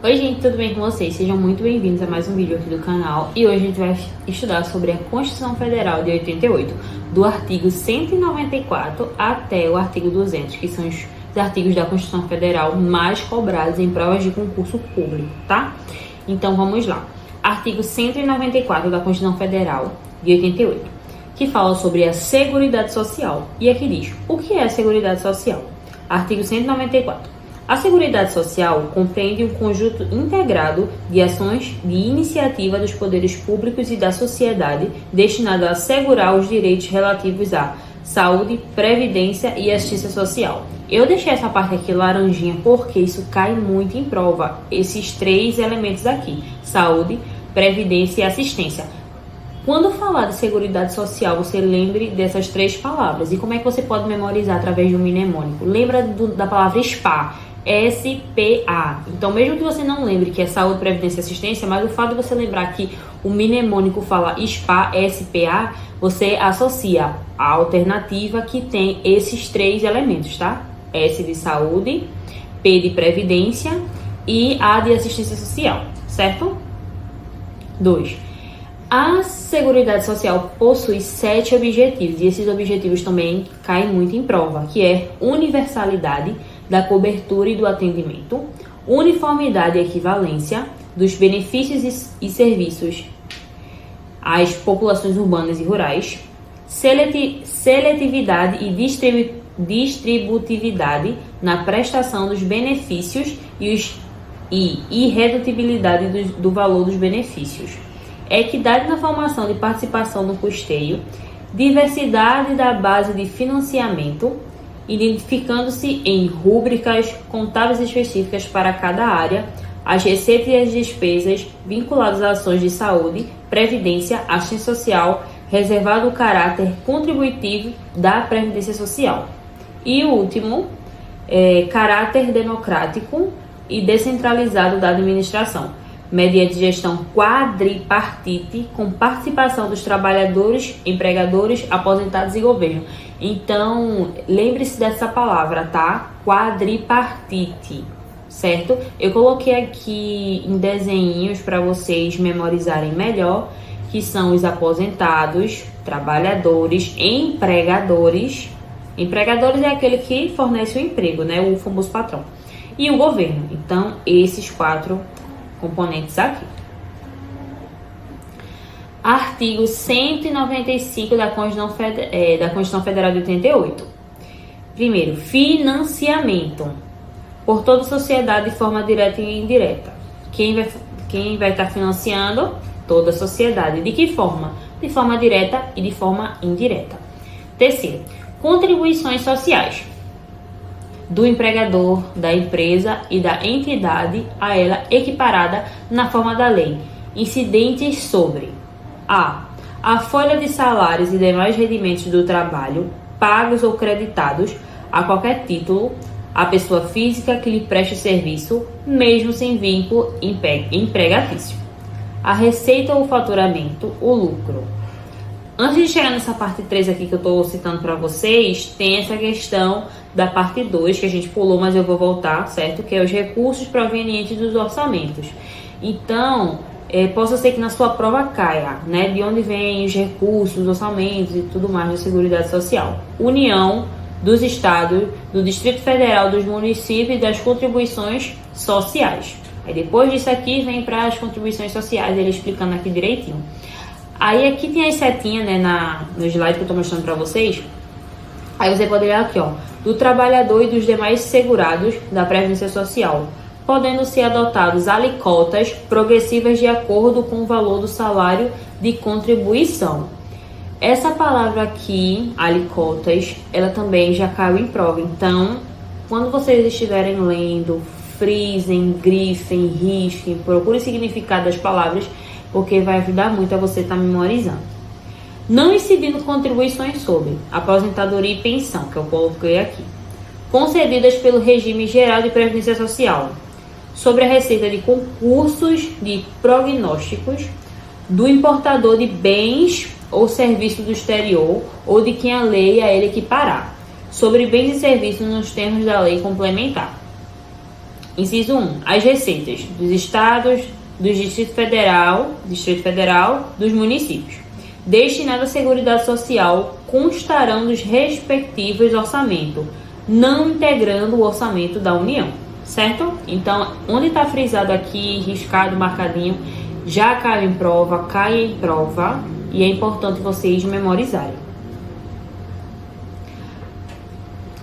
Oi gente, tudo bem com vocês? Sejam muito bem-vindos a mais um vídeo aqui do canal. E hoje a gente vai estudar sobre a Constituição Federal de 88, do artigo 194 até o artigo 200, que são os artigos da Constituição Federal mais cobrados em provas de concurso público, tá? Então vamos lá. Artigo 194 da Constituição Federal de 88, que fala sobre a Seguridade Social. E aqui diz, o que é a Seguridade Social? Artigo 194. A Seguridade Social compreende um conjunto integrado de ações de iniciativa dos poderes públicos e da sociedade destinado a assegurar os direitos relativos à saúde, previdência e assistência social. Eu deixei essa parte aqui laranjinha porque isso cai muito em prova, esses três elementos aqui, saúde, previdência e assistência. Quando falar de Seguridade Social, você lembre dessas três palavras. E como é que você pode memorizar através de um mnemônico? Lembra da palavra SPA. SPA. Então, mesmo que você não lembre que é saúde, previdência e assistência, mas o fato de você lembrar que o mnemônico fala SPA, SPA, você associa a alternativa que tem esses três elementos, tá? S de saúde, P de previdência e A de assistência social, certo? 2. A Seguridade Social possui 7 objetivos, e esses objetivos também caem muito em prova, que é universalidade da cobertura e do atendimento, uniformidade e equivalência dos benefícios e serviços às populações urbanas e rurais, seletividade e distributividade na prestação dos benefícios e irredutibilidade do valor dos benefícios, equidade na formação de participação no custeio, diversidade da base de financiamento, identificando-se em rúbricas contábeis específicas para cada área, as receitas e as despesas vinculadas a ações de saúde, previdência, assistência social, reservado o caráter contributivo da previdência social. E o último, caráter democrático e descentralizado da administração, mediante gestão quadripartite com participação dos trabalhadores, empregadores, aposentados e governo. Então, lembre-se dessa palavra, tá? Quadripartite, certo? Eu coloquei aqui em desenhinhos para vocês memorizarem melhor, que são os aposentados, trabalhadores, empregadores. Empregadores é aquele que fornece o emprego, né? O famoso patrão. E o governo. Então, esses 4 componentes aqui. Artigo 195 da Constituição Federal de 88. Primeiro, financiamento por toda a sociedade de forma direta e indireta. Quem vai estar financiando? Toda a sociedade. De que forma? De forma direta e de forma indireta. Terceiro, contribuições sociais do empregador, da empresa e da entidade a ela equiparada na forma da lei, incidentes sobre a folha de salários e demais rendimentos do trabalho, pagos ou creditados a qualquer título à pessoa física que lhe preste serviço, mesmo sem vínculo empregatício, a receita ou faturamento, o lucro. Antes de chegar nessa parte 3 aqui que eu estou citando para vocês, tem essa questão da parte 2 que a gente pulou, mas eu vou voltar, certo? Que é os recursos provenientes dos orçamentos. Então, possa ser que na sua prova caia, né? De onde vêm os recursos, os orçamentos e tudo mais da Seguridade Social. União dos estados, do Distrito Federal, dos municípios e das contribuições sociais. Aí depois disso aqui vem para as contribuições sociais, ele explicando aqui direitinho. Aí aqui tem as setinhas, né, no slide que eu tô mostrando para vocês. Aí você pode olhar aqui, ó, do trabalhador e dos demais segurados da Previdência Social, podendo ser adotados alíquotas progressivas de acordo com o valor do salário de contribuição. Essa palavra aqui, alíquotas, ela também já caiu em prova. Então, quando vocês estiverem lendo, frisem, grifem, risquem, procurem o significado das palavras, porque vai ajudar muito a você estar memorizando. Não incidindo contribuições sobre aposentadoria e pensão, que eu coloquei aqui, concedidas pelo regime geral de previdência social, sobre a receita de concursos de prognósticos do importador de bens ou serviços do exterior ou de quem a lei a ele equiparar, sobre bens e serviços nos termos da lei complementar. Inciso 1. As receitas dos estados, do Distrito Federal, dos municípios, destinadas à Seguridade Social, constarão dos respectivos orçamentos, não integrando o orçamento da União, certo? Então, onde está frisado aqui, riscado, marcadinho, já cai em prova, e é importante vocês memorizarem.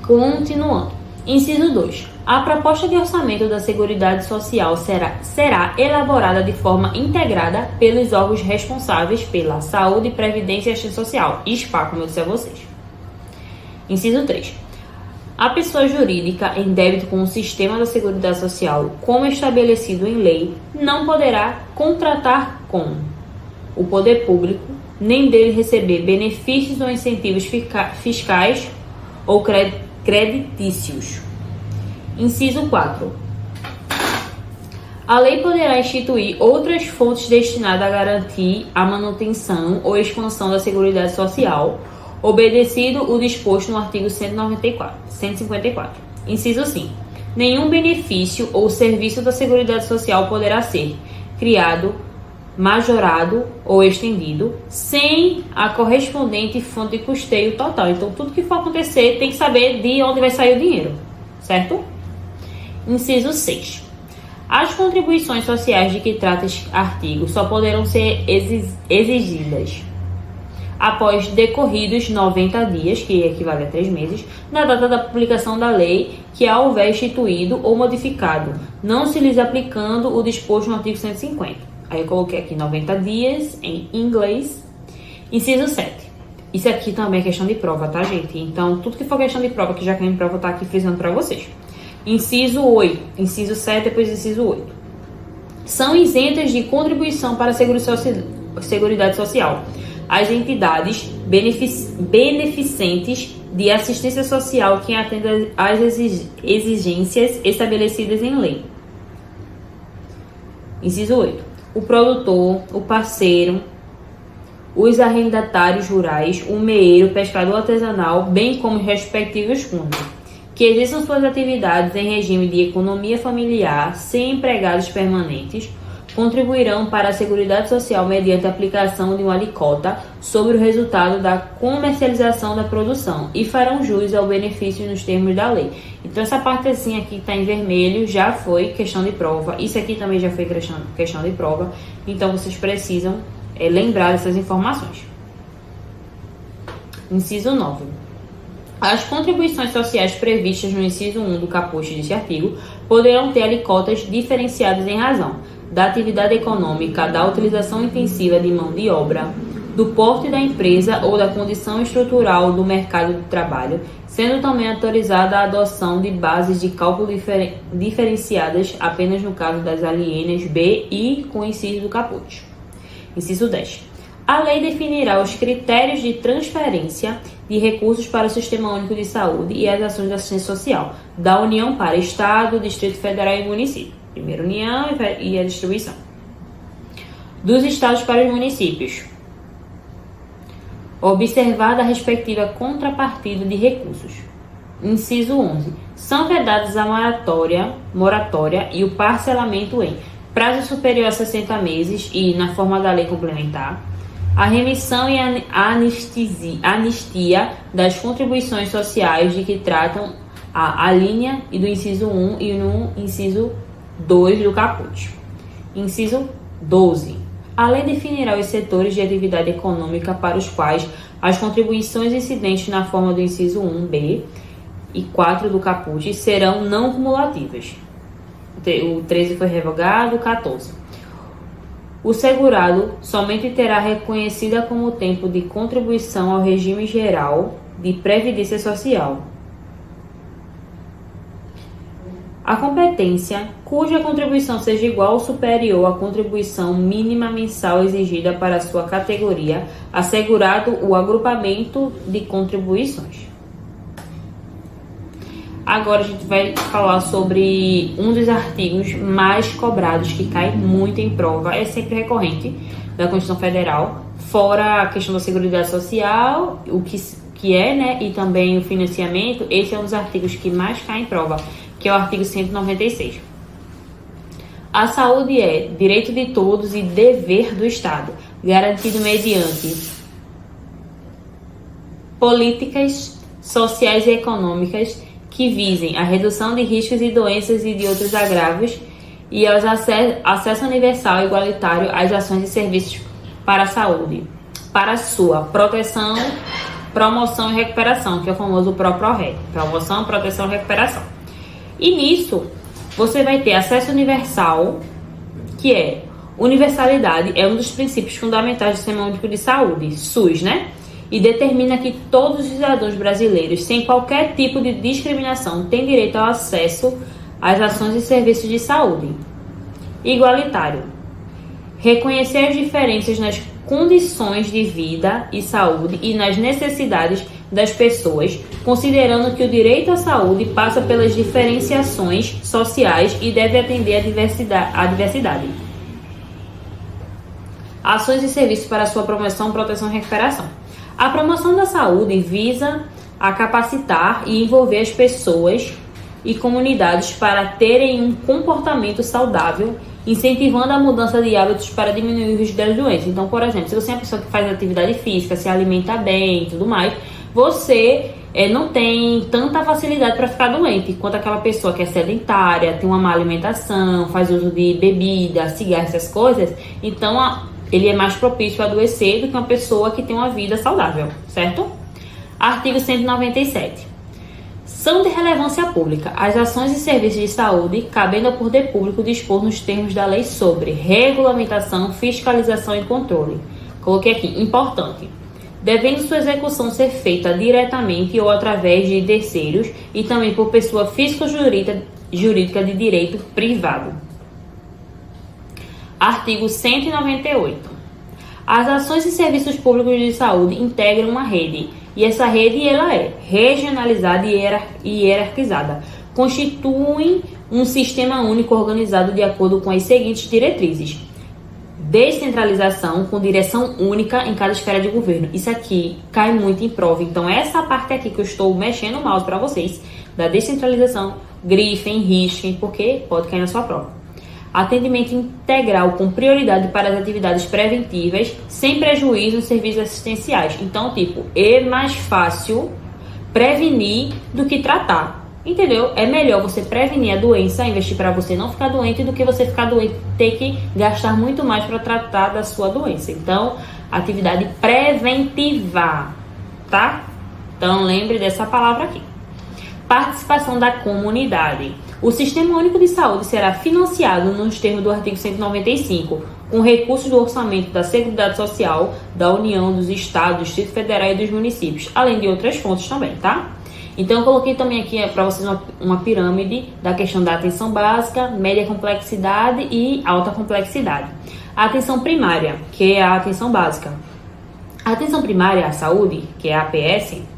Continuando. Inciso 2. A proposta de orçamento da Seguridade Social será elaborada de forma integrada pelos órgãos responsáveis pela Saúde, Previdência e Assistência Social, SPA, como eu disse a vocês. Inciso 3. A pessoa jurídica em débito com o sistema da Seguridade Social, como estabelecido em lei, não poderá contratar com o poder público, nem dele receber benefícios ou incentivos fiscais ou creditícios. Inciso 4. A lei poderá instituir outras fontes destinadas a garantir a manutenção ou expansão da Seguridade Social, obedecido o disposto no artigo 154. Inciso 5. Nenhum benefício ou serviço da Seguridade Social poderá ser criado, majorado ou estendido sem a correspondente fonte de custeio total. Então, tudo que for acontecer tem que saber de onde vai sair o dinheiro, certo? Inciso 6. As contribuições sociais de que trata este artigo só poderão ser exigidas após decorridos 90 dias, que equivale a 3 meses, na data da publicação da lei que a houver instituído ou modificado, não se lhes aplicando o disposto no artigo 150. Aí eu coloquei aqui 90 dias em inglês. Inciso 7. Isso aqui também é questão de prova, tá, gente? Então, tudo que for questão de prova, que já caiu em prova, tá aqui frisando para vocês. Inciso 8. Inciso 7, depois inciso 8. São isentas de contribuição para a Seguridade Social as entidades beneficentes de assistência social que atendam às exigências estabelecidas em lei. Inciso 8. O produtor, o parceiro, os arrendatários rurais, o meeiro, pescador artesanal, bem como os respectivos cônjuges, que exerçam suas atividades em regime de economia familiar, sem empregados permanentes, contribuirão para a Seguridade Social mediante a aplicação de uma alíquota sobre o resultado da comercialização da produção e farão jus ao benefício nos termos da lei. Então, essa partezinha aqui que está em vermelho já foi questão de prova. Isso aqui também já foi questão de prova. Então, vocês precisam lembrar dessas informações. Inciso 9. As contribuições sociais previstas no inciso 1 do caput deste artigo poderão ter alíquotas diferenciadas em razão da atividade econômica, da utilização intensiva de mão de obra, do porte da empresa ou da condição estrutural do mercado de trabalho, sendo também autorizada a adoção de bases de cálculo diferenciadas apenas no caso das alíneas B e com o inciso do caput. Inciso 10. A lei definirá os critérios de transferência de recursos para o Sistema Único de Saúde e as ações de assistência social da União para Estado, Distrito Federal e Município. Primeiro União e a distribuição. Dos estados para os municípios. Observada a respectiva contrapartida de recursos. Inciso 11. São vedados a moratória e o parcelamento em prazo superior a 60 meses e, na forma da lei complementar, a remissão e a anistia das contribuições sociais de que tratam a linha e do inciso 1 e no inciso 2 do caput. Inciso 12. A lei definirá os setores de atividade econômica para os quais as contribuições incidentes na forma do inciso 1b e 4 do caput serão não cumulativas. O 13 foi revogado, o 14. O segurado somente terá reconhecida como tempo de contribuição ao regime geral de previdência social a competência cuja contribuição seja igual ou superior à contribuição mínima mensal exigida para a sua categoria, assegurado o agrupamento de contribuições. Agora a gente vai falar sobre um dos artigos mais cobrados, que cai muito em prova, é sempre recorrente, da Constituição Federal, fora a questão da Seguridade Social, o que é, né, e também o financiamento. Esse é um dos artigos que mais cai em prova, que é o artigo 196. A saúde é direito de todos e dever do Estado, garantido mediante políticas sociais e econômicas que visem a redução de riscos e doenças e de outros agravos e ao acesso universal e igualitário às ações e serviços para a saúde, para sua proteção, promoção e recuperação, que é o famoso PROPROREC, promoção, proteção e recuperação. E nisso, você vai ter acesso universal, que é universalidade, é um dos princípios fundamentais do Sistema Único de Saúde, SUS, né? E determina que todos os cidadãos brasileiros, sem qualquer tipo de discriminação, têm direito ao acesso às ações e serviços de saúde. Igualitário. Reconhecer as diferenças nas condições de vida e saúde e nas necessidades das pessoas, considerando que o direito à saúde passa pelas diferenciações sociais e deve atender à diversidade. Ações e serviços para sua promoção, proteção e recuperação. A promoção da saúde visa a capacitar e envolver as pessoas e comunidades para terem um comportamento saudável, incentivando a mudança de hábitos para diminuir o risco das doenças. Então, por exemplo, se você é uma pessoa que faz atividade física, se alimenta bem e tudo mais, você não tem tanta facilidade para ficar doente quanto aquela pessoa que é sedentária, tem uma má alimentação, faz uso de bebida, cigarro, essas coisas. Então, ele é mais propício a adoecer do que uma pessoa que tem uma vida saudável, certo? Artigo 197. São de relevância pública as ações e serviços de saúde, cabendo ao poder público dispor nos termos da lei sobre regulamentação, fiscalização e controle. Coloquei aqui, importante. Devendo sua execução ser feita diretamente ou através de terceiros e também por pessoa física ou jurídica de direito privado. Artigo 198. As ações e serviços públicos de saúde integram uma rede, e essa rede ela é regionalizada e hierarquizada. Constituem um sistema único organizado de acordo com as seguintes diretrizes: descentralização com direção única em cada esfera de governo. Isso aqui cai muito em prova, então essa parte aqui que eu estou mexendo o mouse para vocês, da descentralização, grifem, risquem, porque pode cair na sua prova. Atendimento integral com prioridade para as atividades preventivas, sem prejuízo nos serviços assistenciais. Então, é mais fácil prevenir do que tratar, entendeu? É melhor você prevenir a doença, investir para você não ficar doente, do que você ficar doente e ter que gastar muito mais para tratar da sua doença. Então, atividade preventiva, tá? Então, lembre dessa palavra aqui. Participação da comunidade. O Sistema Único de Saúde será financiado nos termos do artigo 195, com recursos do orçamento da Seguridade Social, da União, dos Estados, do Distrito Federal e dos municípios, além de outras fontes também, tá? Então, eu coloquei também aqui para vocês uma pirâmide da questão da atenção básica, média complexidade e alta complexidade. A atenção primária, que é a atenção básica. A atenção primária à saúde, que é a APS,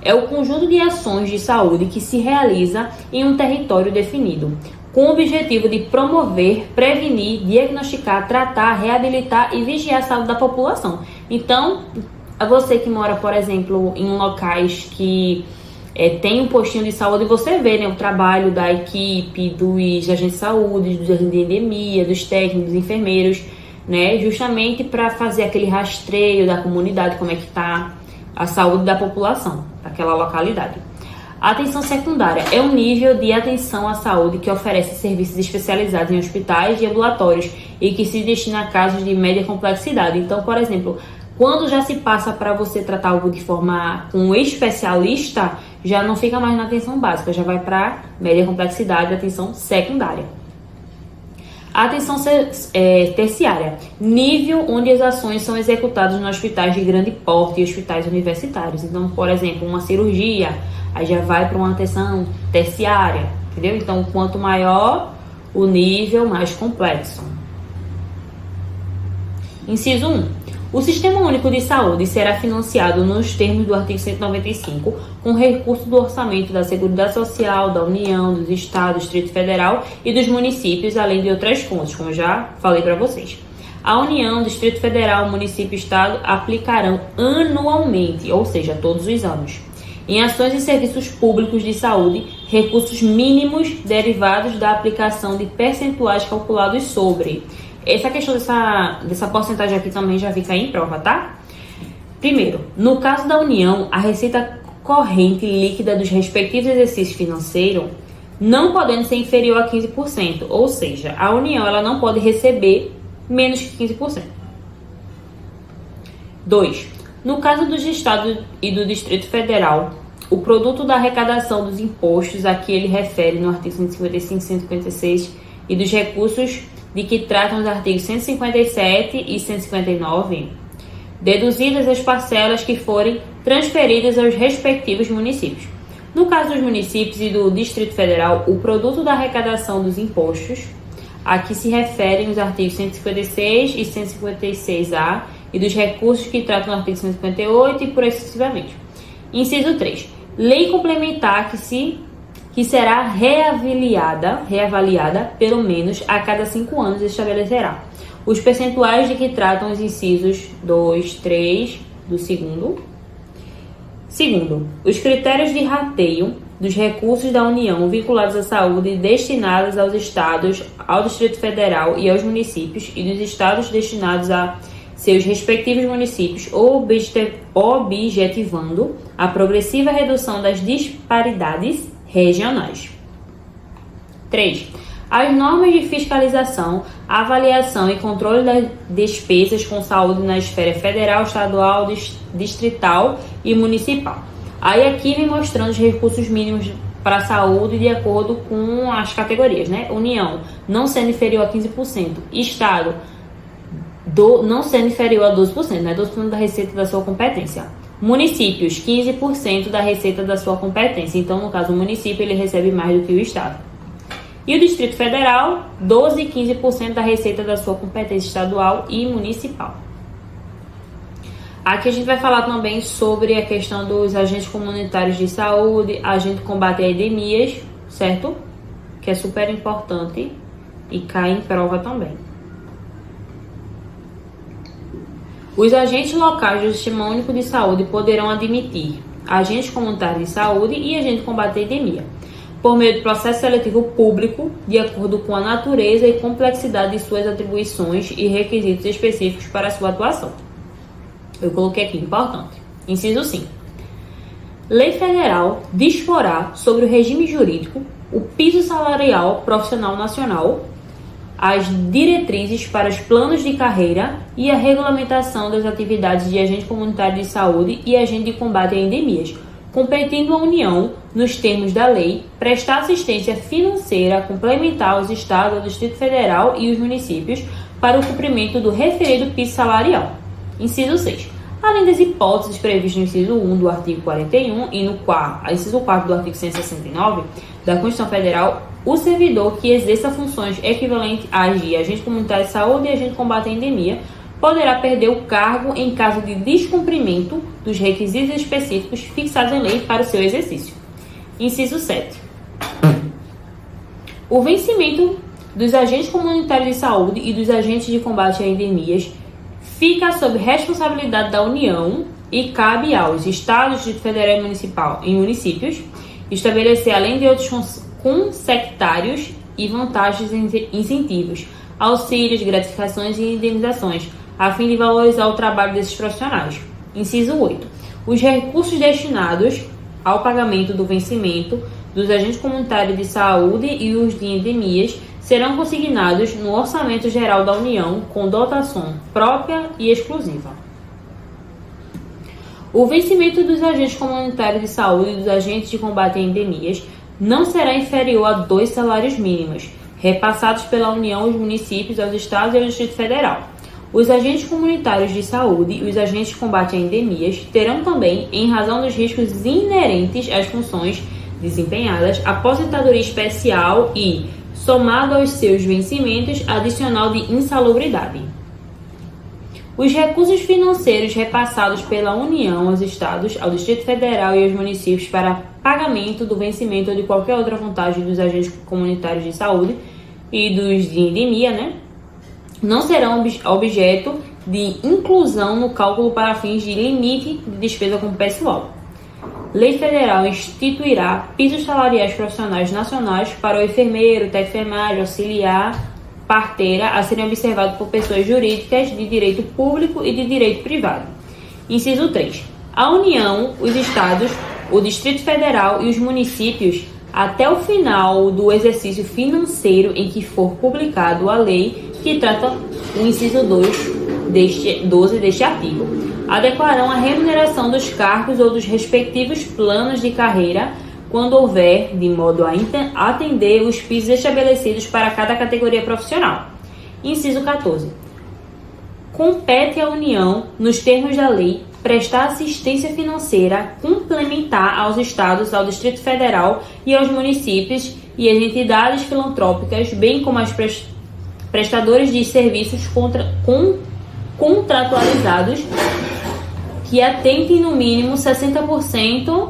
é o conjunto de ações de saúde que se realiza em um território definido, com o objetivo de promover, prevenir, diagnosticar, tratar, reabilitar e vigiar a saúde da população. Então, você que mora, por exemplo, em locais que tem um postinho de saúde, você vê, né, o trabalho da equipe, dos agentes de saúde, dos agentes de endemia, dos técnicos, dos enfermeiros, né, justamente para fazer aquele rastreio da comunidade, como é que está a saúde da população daquela localidade. A atenção secundária é um nível de atenção à saúde que oferece serviços especializados em hospitais e ambulatórios e que se destina a casos de média complexidade. Então, por exemplo, quando já se passa para você tratar algo de forma com um especialista, já não fica mais na atenção básica, já vai para média complexidade, atenção secundária. A atenção terciária, nível onde as ações são executadas nos hospitais de grande porte e hospitais universitários. Então, por exemplo, uma cirurgia, aí já vai para uma atenção terciária, entendeu? Então, quanto maior o nível, mais complexo. Inciso 1. O Sistema Único de Saúde será financiado nos termos do artigo 195, com recurso do orçamento da Seguridade Social, da União, dos Estados, do Distrito Federal e dos municípios, além de outras fontes, como já falei para vocês. A União, Distrito Federal, município e Estado aplicarão anualmente, ou seja, todos os anos, em ações e serviços públicos de saúde, recursos mínimos derivados da aplicação de percentuais calculados sobre. Essa questão dessa porcentagem aqui também já fica em prova, tá? Primeiro, no caso da União, a receita corrente líquida dos respectivos exercícios financeiros não podendo ser inferior a 15%, ou seja, a União ela não pode receber menos que 15%. 2. No caso dos Estados e do Distrito Federal, o produto da arrecadação dos impostos a que ele refere no artigo 155 e 156 e dos recursos de que tratam os artigos 157 e 159, deduzidas as parcelas que forem transferidas aos respectivos municípios. No caso dos municípios e do Distrito Federal, o produto da arrecadação dos impostos a que se referem os artigos 156 e 156A e dos recursos que tratam do artigo 158 e por aí sucessivamente. Inciso 3. Lei complementar que será reavaliada pelo menos a cada 5 anos estabelecerá os percentuais de que tratam os incisos 2, 3 do segundo. Segundo, os critérios de rateio dos recursos da União vinculados à saúde destinados aos estados, ao Distrito Federal e aos municípios e dos estados destinados a seus respectivos municípios, objetivando a progressiva redução das disparidades regionais. 3. As normas de fiscalização, avaliação e controle das despesas com saúde na esfera federal, estadual, distrital e municipal. Aí aqui vem mostrando os recursos mínimos para a saúde de acordo com as categorias, né? União, não sendo inferior a 15%. Estado, não sendo inferior a 12%, né? 12% da receita da sua competência. Municípios, 15% da receita da sua competência. Então, no caso, o município ele recebe mais do que o Estado. E o Distrito Federal, 12% e 15% da receita da sua competência estadual e municipal. Aqui a gente vai falar também sobre a questão dos agentes comunitários de saúde, agente de combate a epidemias, certo? Que é super importante e cai em prova também. Os agentes locais do Sistema Único de Saúde poderão admitir agentes comunitários de saúde e agente de combate à epidemia, por meio de processo seletivo público, de acordo com a natureza e complexidade de suas atribuições e requisitos específicos para a sua atuação. Eu coloquei aqui, importante. Inciso 5. Lei Federal disporá sobre o regime jurídico, o piso salarial profissional nacional, as diretrizes para os planos de carreira e a regulamentação das atividades de agente comunitário de saúde e agente de combate a endemias, competindo à União, nos termos da lei, prestar assistência financeira complementar aos Estados, ao Distrito Federal e os municípios para o cumprimento do referido piso salarial. Inciso 6. Além das hipóteses previstas no inciso 1 do artigo 41 e no inciso 4 do artigo 169 da Constituição Federal, o servidor que exerça funções equivalentes às de agente comunitário de saúde e agente de combate à endemia poderá perder o cargo em caso de descumprimento dos requisitos específicos fixados em lei para o seu exercício. Inciso 7. O vencimento dos agentes comunitários de saúde e dos agentes de combate a endemias fica sob responsabilidade da União e cabe aos Estados, Distrito Federal e municípios estabelecer, além de outros consectários e vantagens e incentivos, auxílios, gratificações e indenizações, a fim de valorizar o trabalho desses profissionais. Inciso 8. Os recursos destinados ao pagamento do vencimento dos agentes comunitários de saúde e os de endemias serão consignados no Orçamento Geral da União com dotação própria e exclusiva. O vencimento dos agentes comunitários de saúde e dos agentes de combate a endemias não será inferior a 2 salários mínimos, repassados pela União aos municípios, aos estados e ao Distrito Federal. Os agentes comunitários de saúde e os agentes de combate a endemias terão também, em razão dos riscos inerentes às funções desempenhadas, aposentadoria especial e, somado aos seus vencimentos, adicional de insalubridade. Os recursos financeiros repassados pela União aos Estados, ao Distrito Federal e aos municípios para pagamento do vencimento ou de qualquer outra vantagem dos agentes comunitários de saúde e dos de endemia, não serão objeto de inclusão no cálculo para fins de limite de despesa com pessoal. Lei federal instituirá pisos salariais profissionais nacionais para o enfermeiro, técnico de enfermagem, auxiliar, parteira, a serem observados por pessoas jurídicas de direito público e de direito privado. Inciso 3. A União, os Estados, o Distrito Federal e os municípios, até o final do exercício financeiro em que for publicado a lei que trata o inciso 12 deste artigo, adequarão a remuneração dos cargos ou dos respectivos planos de carreira quando houver, de modo a atender os pisos estabelecidos para cada categoria profissional. Inciso 14. Compete à União, nos termos da lei, prestar assistência financeira complementar aos Estados, ao Distrito Federal e aos municípios e às entidades filantrópicas, bem como aos prestadores de serviços contratualizados que atentem no mínimo 60%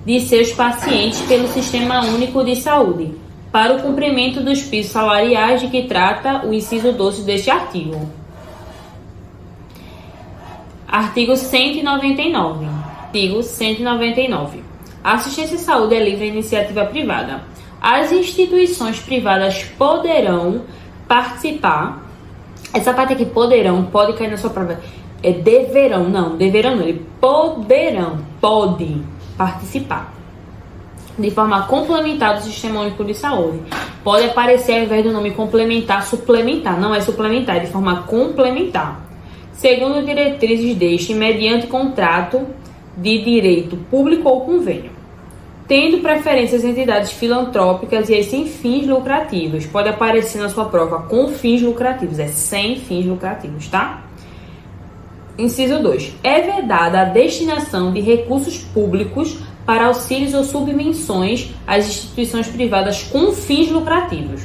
de seus pacientes pelo Sistema Único de Saúde, para o cumprimento dos pisos salariais de que trata o inciso 12 deste artigo. Artigo 199. Artigo 199. A assistência à saúde é livre à iniciativa privada. As instituições privadas poderão participar. Essa parte aqui, poderão, pode cair na sua prova. Deverão não, ele pode participar de forma complementar do Sistema Único de Saúde. Pode aparecer ao invés do nome complementar, suplementar. Não é suplementar, é de forma complementar. Segundo diretrizes deste, mediante contrato de direito público ou convênio. Tendo preferência as entidades filantrópicas e as sem fins lucrativos. Pode aparecer na sua prova com fins lucrativos, é sem fins lucrativos, tá? Inciso 2. É vedada a destinação de recursos públicos para auxílios ou subvenções às instituições privadas com fins lucrativos.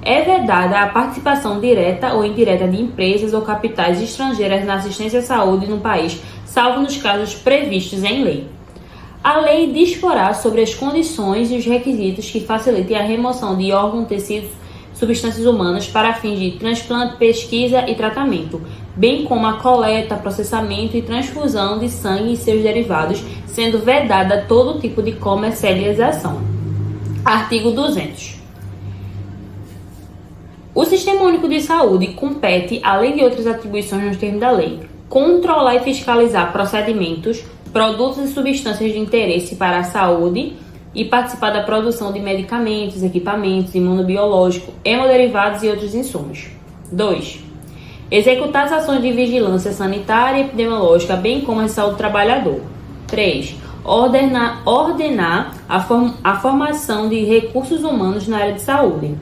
É vedada a participação direta ou indireta de empresas ou capitais estrangeiras na assistência à saúde no país, salvo nos casos previstos em lei. A lei disporá sobre as condições e os requisitos que facilitem a remoção de órgãos, tecidos, substâncias humanas para fins de transplante, pesquisa e tratamento, bem como a coleta, processamento e transfusão de sangue e seus derivados, sendo vedada todo tipo de comercialização. Artigo 200. O Sistema Único de Saúde compete, além de outras atribuições nos termos da lei, controlar e fiscalizar procedimentos, produtos e substâncias de interesse para a saúde e participar da produção de medicamentos, equipamentos, imunobiológicos, hemoderivados e outros insumos. 2. Executar as ações de vigilância sanitária e epidemiológica, bem como a saúde do trabalhador. 3. Ordenar a formação de recursos humanos na área de saúde.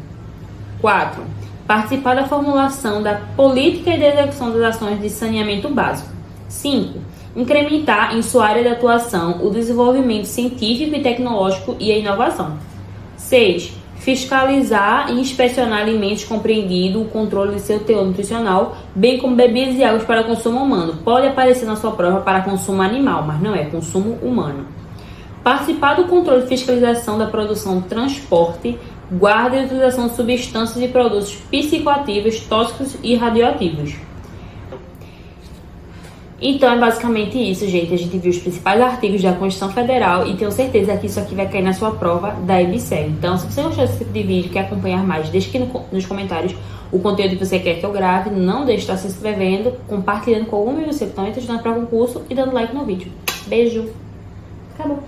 4. Participar da formulação da política e da execução das ações de saneamento básico. 5. Incrementar em sua área de atuação o desenvolvimento científico e tecnológico e a inovação. 6. Fiscalizar e inspecionar alimentos, compreendido o controle de seu teor nutricional, bem como bebidas e águas para consumo humano. Pode aparecer na sua prova para consumo animal, mas não é consumo humano. Participar do controle e fiscalização da produção, transporte, guarda e utilização de substâncias e produtos psicoativos, tóxicos e radioativos. Então é basicamente isso, gente. A gente viu os principais artigos da Constituição Federal e tenho certeza que isso aqui vai cair na sua prova da EBSERH. Então, se você gostou desse tipo de vídeo e quer acompanhar mais, deixe aqui nos comentários o conteúdo que você quer que eu grave. Não deixe de estar se inscrevendo, compartilhando com algum amigo seu que estão estudando para concurso e dando like no vídeo. Beijo! Acabou!